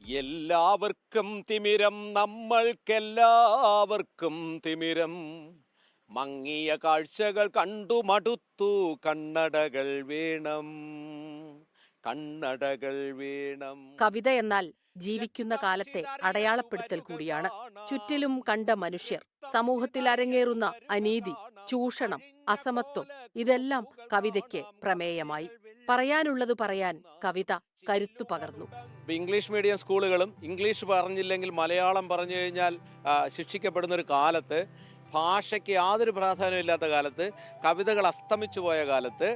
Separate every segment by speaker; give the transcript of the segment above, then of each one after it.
Speaker 1: എല്ലാവർക്കും തിമിരം, നമ്മൾക്കെല്ലാവർക്കും തിമിരം. മങ്ങിയ കാഴ്ചകൾ കണ്ടു മടുത്തു, കണ്ണടകൾ വേണം, കണ്ണടകൾ വേണം.
Speaker 2: കവിത എന്നാൽ ജീവിക്കുന്ന കാലത്തെ അടയാളപ്പെടുത്തൽ കൂടിയാണ്. ചുറ്റിലും കണ്ട മനുഷ്യർ, സമൂഹത്തിൽ അരങ്ങേറുന്ന അനീതി, ചൂഷണം, അസമത്വം, ഇതെല്ലാം കവിതയ്ക്ക് പ്രമേയമായി. പറയാനുള്ളത് പറയാൻ കവിത കരുത്തു പകർന്നു.
Speaker 1: ഇംഗ്ലീഷ് മീഡിയം സ്കൂളുകളും ഇംഗ്ലീഷ് പറഞ്ഞില്ലെങ്കിൽ മലയാളം പറഞ്ഞു കഴിഞ്ഞാൽ ശിക്ഷിക്കപ്പെടുന്ന ഒരു കാലത്ത്, ഭാഷയ്ക്ക് യാതൊരു പ്രാധാന്യമില്ലാത്ത കാലത്ത്, കവിതകൾ അസ്തമിച്ചു പോയ കാലത്ത്,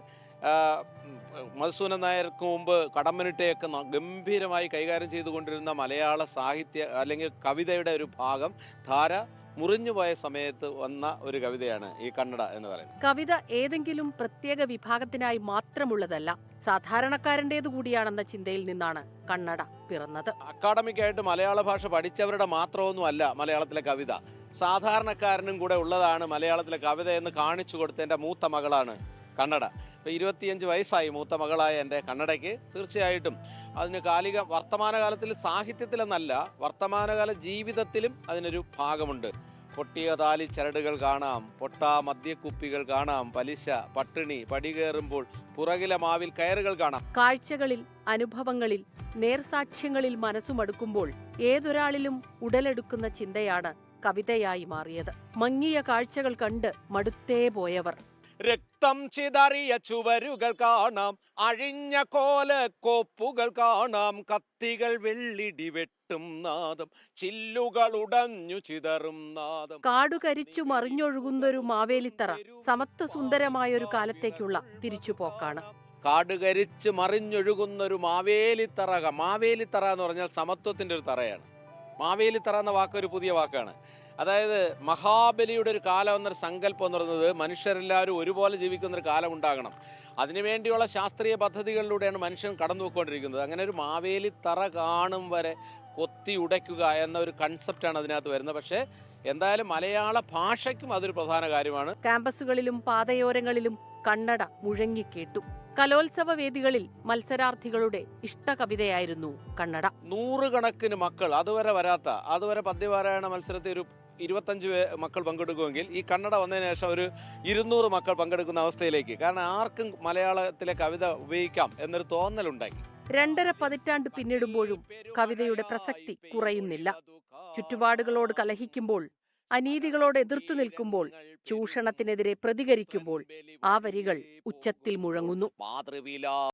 Speaker 1: മധുസൂദനൻ നായർക്ക് മുമ്പ് കടമ്മനിട്ടയൊക്കെ ഗംഭീരമായി കൈകാര്യം ചെയ്തുകൊണ്ടിരുന്ന മലയാള സാഹിത്യ അല്ലെങ്കിൽ കവിതയുടെ ഒരു ഭാഗം ധാര മുറിഞ്ഞുപോയ സമയത്ത് വന്ന ഒരു കവിതയാണ് ഈ കണ്ണട എന്ന് പറയുന്നത്.
Speaker 2: കവിത ഏതെങ്കിലും പ്രത്യേക വിഭാഗത്തിനായി മാത്രമുള്ളതല്ല, സാധാരണക്കാരൻ്റേതു കൂടിയാണെന്ന ചിന്തയിൽ നിന്നാണ് കണ്ണട പിറന്നത്.
Speaker 1: അക്കാഡമിക്കായിട്ട് മലയാള ഭാഷ പഠിച്ചവരുടെ മാത്രമൊന്നും അല്ല മലയാളത്തിലെ കവിത, സാധാരണക്കാരനും കൂടെ ഉള്ളതാണ് മലയാളത്തിലെ കവിത എന്ന് കാണിച്ചു കൊടുത്ത എൻ്റെ മൂത്ത മകളാണ് കണ്ണട. ഇപ്പോൾ 25 വയസ്സായി മൂത്ത മകളായ എൻ്റെ കണ്ണടയ്ക്ക്. തീർച്ചയായിട്ടും അതിന് വർത്തമാനകാലത്തിൽ സാഹിത്യത്തിലെന്നല്ല, വർത്തമാനകാല ജീവിതത്തിലും അതിനൊരു ഭാഗമുണ്ട്. പൊട്ടിയ താലി ചരടുകൾ കാണാം, പൊട്ടാ മദ്യക്കുപ്പികൾ കാണാം, പലിശ, പട്ടിണി, പടി കയറുമ്പോൾ പുറകിലെ മാവിൽ കയറുകൾ കാണാം.
Speaker 2: കാഴ്ചകളിൽ, അനുഭവങ്ങളിൽ, നേർസാക്ഷ്യങ്ങളിൽ മനസ്സുമടുക്കുമ്പോൾ ഏതൊരാളിലും ഉടലെടുക്കുന്ന ചിന്തയാണ് കവിതയായി മാറിയത്. മങ്ങിയ കാഴ്ചകൾ കണ്ട് മടുത്തേ പോയവർ.
Speaker 1: രക്തം ചിതറിയ ചുവരുകൾ കാണാം, അഴിഞ്ഞ കോലക്കോപ്പുകൾ കാണാം, കത്തികൾ വെള്ളിടി വെട്ടും നാദം, ചില്ലുകൾ ഉടഞ്ഞു ചിതറും നാദം.
Speaker 2: കാടുകരിച്ചു മറിഞ്ഞൊഴുകുന്നൊരു മാവേലിത്തറ സമത്വ സുന്ദരമായൊരു കാലത്തേക്കുള്ള തിരിച്ചുപോക്കാണ്.
Speaker 1: കാടുകരിച്ച് മറിഞ്ഞൊഴുകുന്നൊരു മാവേലിത്തറ. മാവേലിത്തറ എന്ന് പറഞ്ഞാൽ സമത്വത്തിന്റെ ഒരു തറയാണ്. മാവേലിത്തറ എന്ന വാക്കൊരു പുതിയ വാക്കാണ്. അതായത് മഹാബലിയുടെ ഒരു കാലം എന്നൊരു സങ്കല്പം എന്ന് പറയുന്നത് മനുഷ്യരെല്ലാവരും ഒരുപോലെ ജീവിക്കുന്നൊരു കാലം ഉണ്ടാകണം. അതിനുവേണ്ടിയുള്ള ശാസ്ത്രീയ പദ്ധതികളിലൂടെയാണ് മനുഷ്യൻ കടന്നു പോയിക്കൊണ്ടിരിക്കുന്നത്. അങ്ങനെ ഒരു മാവേലിത്തറ കാണും വരെ കൊത്തി ഉടയ്ക്കുക എന്ന ഒരു കൺസെപ്റ്റാണ് അതിനകത്ത് വരുന്നത്. പക്ഷേ എന്തായാലും മലയാള ഭാഷയ്ക്കും അതൊരു പ്രധാന കാര്യമാണ്.
Speaker 2: ക്യാമ്പസുകളിലും പാതയോരങ്ങളിലും കണ്ണട മുഴങ്ങിക്കേട്ടു. കലോത്സവ വേദികളിൽ മത്സരാർത്ഥികളുടെ ഇഷ്ടകവിതയായിരുന്നു കണ്ണട.
Speaker 1: നൂറുകണക്കിന് മക്കൾ, അതുവരെ പദ്യപാരായണ മത്സരത്തിൽ ഒരു 25 മക്കൾ പങ്കെടുക്കുമെങ്കിൽ ഈ കണ്ണട വന്നതിന് ശേഷം ഒരു 200 മക്കൾ പങ്കെടുക്കുന്ന അവസ്ഥയിലേക്ക്. കാരണം ആർക്കും മലയാളത്തിലെ കവിത ഉപയോഗിക്കാം എന്നൊരു തോന്നലുണ്ടായി.
Speaker 2: 2.5 പതിറ്റാണ്ട് പിന്നിടുമ്പോഴും കവിതയുടെ പ്രസക്തി കുറയുന്നില്ല. ചുറ്റുപാടുകളോട് കലഹിക്കുമ്പോൾ, അനീതികളോട് എതിർത്തു നിൽക്കുമ്പോൾ, ചൂഷണത്തിനെതിരെ പ്രതികരിക്കുമ്പോൾ ആ വരികൾ ഉച്ചത്തിൽ മുഴങ്ങുന്നു.